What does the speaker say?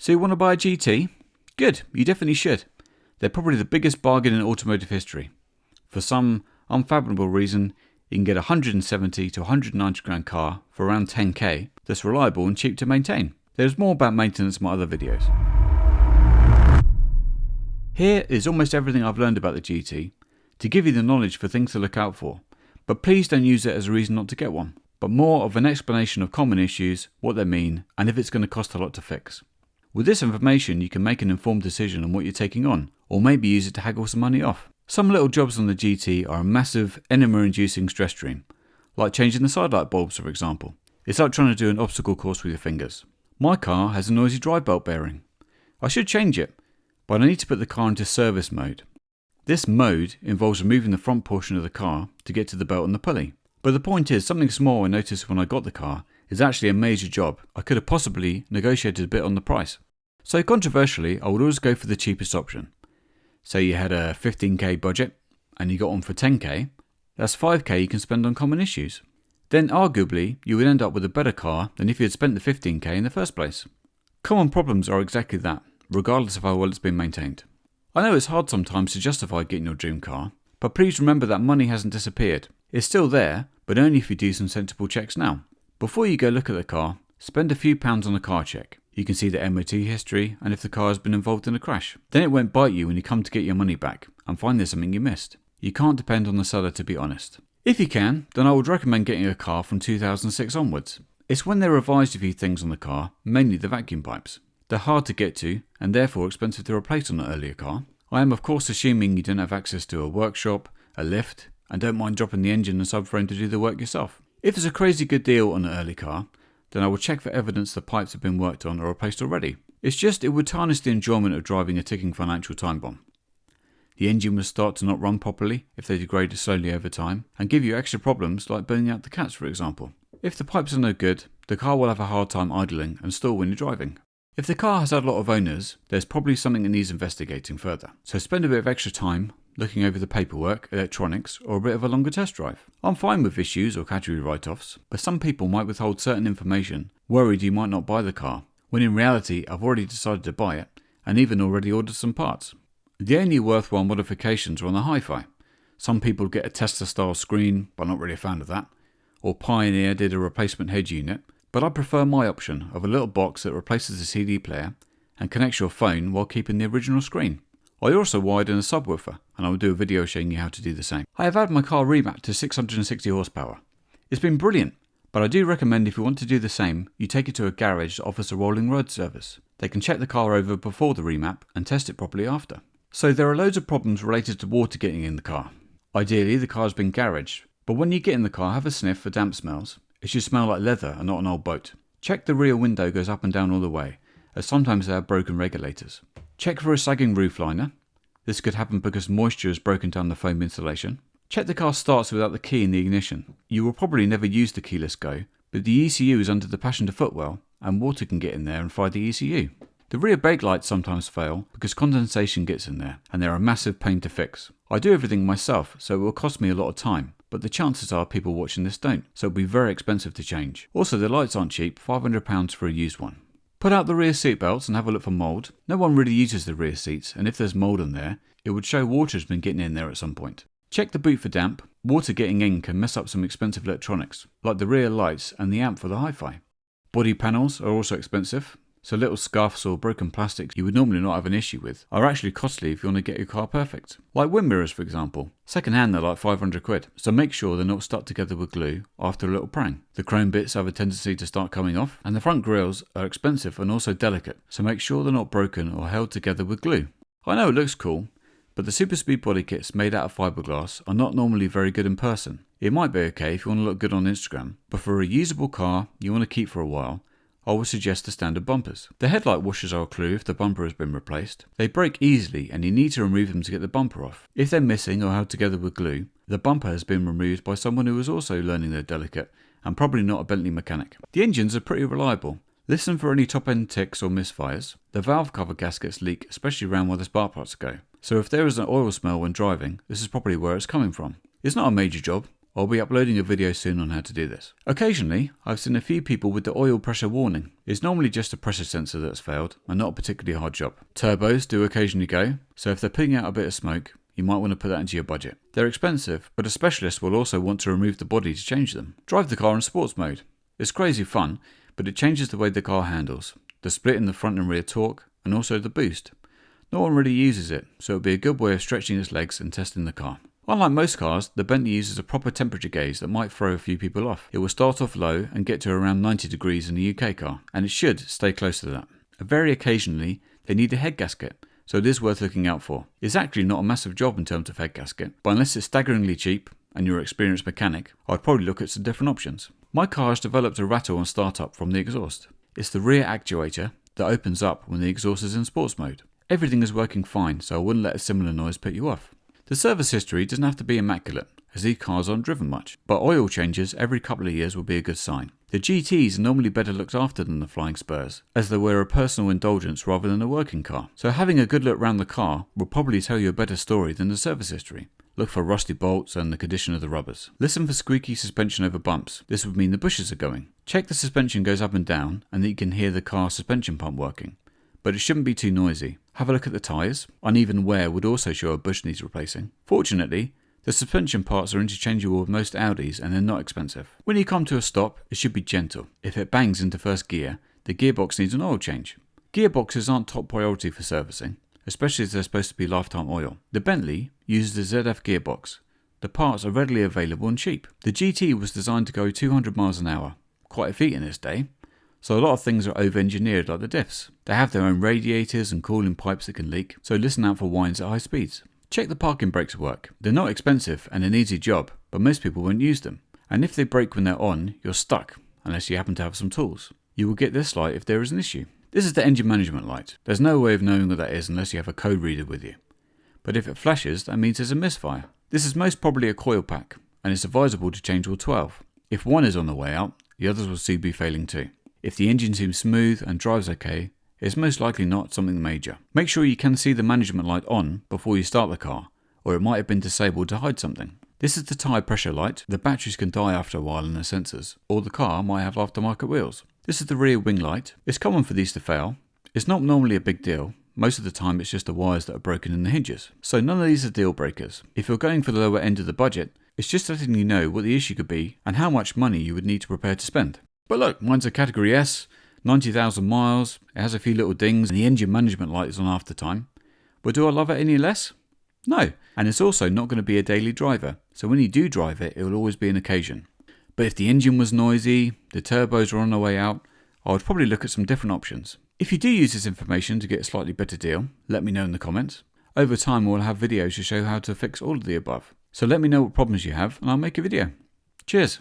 So you want to buy a GT? Good, you definitely should. They're probably the biggest bargain in automotive history. For some unfathomable reason, you can get a 170 to 190 grand car for around 10k that's reliable and cheap to maintain. There's more about maintenance in my other videos. Here is almost everything I've learned about the GT to give you the knowledge for things to look out for, but please don't use it as a reason not to get one, but more of an explanation of common issues, what they mean, and if it's going to cost a lot to fix. With this information, you can make an informed decision on what you're taking on, or maybe use it to haggle some money off. Some little jobs on the GT are a massive, enema-inducing stress stream, like changing the side light bulbs, for example. It's like trying to do an obstacle course with your fingers. My car has a noisy drive belt bearing. I should change it, but I need to put the car into service mode. This mode involves removing the front portion of the car to get to the belt and the pulley. But the point is, something small I noticed when I got the car is actually a major job. I could have possibly negotiated a bit on the price. So controversially, I would always go for the cheapest option. Say you had a 15k budget and you got one for 10k, that's 5k you can spend on common issues. Then arguably, you would end up with a better car than if you had spent the 15k in the first place. Common problems are exactly that, regardless of how well it's been maintained. I know it's hard sometimes to justify getting your dream car, but please remember that money hasn't disappeared. It's still there, but only if you do some sensible checks now. Before you go look at the car, spend a few pounds on a car check. You can see the MOT history and if the car has been involved in a crash. Then it won't bite you when you come to get your money back and find there's something you missed. You can't depend on the seller to be honest. If you can, then I would recommend getting a car from 2006 onwards. It's when they revised a few things on the car, mainly the vacuum pipes. They're hard to get to and therefore expensive to replace on an earlier car. I am of course assuming you don't have access to a workshop, a lift, and don't mind dropping the engine and subframe to do the work yourself. If it's a crazy good deal on an early car, then I will check for evidence the pipes have been worked on or replaced already. It's just it would tarnish the enjoyment of driving a ticking financial time bomb. The engine will start to not run properly if they degrade slowly over time and give you extra problems like burning out the cats, for example. If the pipes are no good, the car will have a hard time idling and stall when you're driving. If the car has had a lot of owners, there's probably something that needs investigating further. So spend a bit of extra time looking over the paperwork, electronics, or a bit of a longer test drive. I'm fine with issues or category write-offs, but some people might withhold certain information, worried you might not buy the car, when in reality I've already decided to buy it, and even already ordered some parts. The only worthwhile modifications are on the hi-fi. Some people get a Tesla-style screen, but I'm not really a fan of that, or Pioneer did a replacement head unit, but I prefer my option of a little box that replaces the CD player and connects your phone while keeping the original screen. I also wired in a subwoofer, and I will do a video showing you how to do the same. I have had my car remapped to 660 horsepower. It's been brilliant, but I do recommend if you want to do the same, you take it to a garage that offers a rolling road service. They can check the car over before the remap and test it properly after. So there are loads of problems related to water getting in the car. Ideally, the car has been garaged, but when you get in the car, have a sniff for damp smells. It should smell like leather and not an old boat. Check the rear window goes up and down all the way, as sometimes they have broken regulators. Check for a sagging roof liner. This could happen because moisture has broken down the foam insulation. Check the car starts without the key in the ignition. You will probably never use the keyless go, but the ECU is under the passenger footwell and water can get in there and fry the ECU. The rear brake lights sometimes fail because condensation gets in there and they're a massive pain to fix. I do everything myself, so it will cost me a lot of time, but the chances are people watching this don't, so it'll be very expensive to change. Also, the lights aren't cheap, £500 for a used one. Put out the rear seat belts and have a look for mould. No one really uses the rear seats, and if there's mould on there, it would show water has been getting in there at some point. Check the boot for damp. Water getting in can mess up some expensive electronics, like the rear lights and the amp for the hi-fi. Body panels are also expensive, so little scuffs or broken plastics you would normally not have an issue with are actually costly if you want to get your car perfect. Like wind mirrors, for example. Second hand they're like £500, so make sure they're not stuck together with glue after a little prang. The chrome bits have a tendency to start coming off, and the front grills are expensive and also delicate, so make sure they're not broken or held together with glue. I know it looks cool, but the super speed body kits made out of fiberglass are not normally very good in person. It might be okay if you want to look good on Instagram, but for a usable car you want to keep for a while, I would suggest the standard bumpers. The headlight washers are a clue if the bumper has been replaced. They break easily and you need to remove them to get the bumper off. If they're missing or held together with glue, the bumper has been removed by someone who is also learning their delicate and probably not a Bentley mechanic. The engines are pretty reliable. Listen for any top-end ticks or misfires. The valve cover gaskets leak, especially around where the spark plugs go. So if there is an oil smell when driving, this is probably where it's coming from. It's not a major job. I'll be uploading a video soon on how to do this. Occasionally, I've seen a few people with the oil pressure warning. It's normally just a pressure sensor that's failed and not a particularly hard job. Turbos do occasionally go, so if they're putting out a bit of smoke, you might want to put that into your budget. They're expensive, but a specialist will also want to remove the body to change them. Drive the car in sports mode. It's crazy fun, but it changes the way the car handles, the split in the front and rear torque, and also the boost. No one really uses it, so it would be a good way of stretching its legs and testing the car. Unlike most cars, the Bentley uses a proper temperature gauge that might throw a few people off. It will start off low and get to around 90 degrees in a UK car, and it should stay close to that. Very occasionally, they need a head gasket, so it is worth looking out for. It's actually not a massive job in terms of head gasket, but unless it's staggeringly cheap and you're an experienced mechanic, I'd probably look at some different options. My car has developed a rattle on startup from the exhaust. It's the rear actuator that opens up when the exhaust is in sports mode. Everything is working fine, so I wouldn't let a similar noise put you off. The service history doesn't have to be immaculate, as these cars aren't driven much, but oil changes every couple of years will be a good sign. The GTs are normally better looked after than the Flying Spurs, as they were a personal indulgence rather than a working car. So having a good look around the car will probably tell you a better story than the service history. Look for rusty bolts and the condition of the rubbers. Listen for squeaky suspension over bumps. This would mean the bushes are going. Check the suspension goes up and down and that you can hear the car's suspension pump working. But it shouldn't be too noisy. Have a look at the tyres. Uneven wear would also show a bush needs replacing. Fortunately, the suspension parts are interchangeable with most Audis and they're not expensive. When you come to a stop, it should be gentle. If it bangs into first gear, the gearbox needs an oil change. Gearboxes aren't top priority for servicing, especially as they're supposed to be lifetime oil. The Bentley uses a ZF gearbox. The parts are readily available and cheap. The GT was designed to go 200 miles an hour, quite a feat in its day. So a lot of things are over-engineered like the diffs. They have their own radiators and cooling pipes that can leak, so listen out for whines at high speeds. Check the parking brakes work. They're not expensive and an easy job, but most people won't use them. And if they break when they're on, you're stuck, unless you happen to have some tools. You will get this light if there is an issue. This is the engine management light. There's no way of knowing what that is unless you have a code reader with you. But if it flashes, that means there's a misfire. This is most probably a coil pack, and it's advisable to change all 12. If one is on the way out, the others will soon be failing too. If the engine seems smooth and drives okay, it's most likely not something major. Make sure you can see the management light on before you start the car, or it might have been disabled to hide something. This is the tyre pressure light. The batteries can die after a while in the sensors, or the car might have aftermarket wheels. This is the rear wing light. It's common for these to fail. It's not normally a big deal. Most of the time it's just the wires that are broken in the hinges. So none of these are deal breakers. If you're going for the lower end of the budget, it's just letting you know what the issue could be and how much money you would need to prepare to spend. But look, mine's a category S, 90,000 miles, it has a few little dings and the engine management light is on after time. But do I love it any less? No, and it's also not going to be a daily driver, so when you do drive it, it will always be an occasion. But if the engine was noisy, the turbos were on the way out, I would probably look at some different options. If you do use this information to get a slightly better deal, let me know in the comments. Over time we'll have videos to show how to fix all of the above. So let me know what problems you have and I'll make a video. Cheers!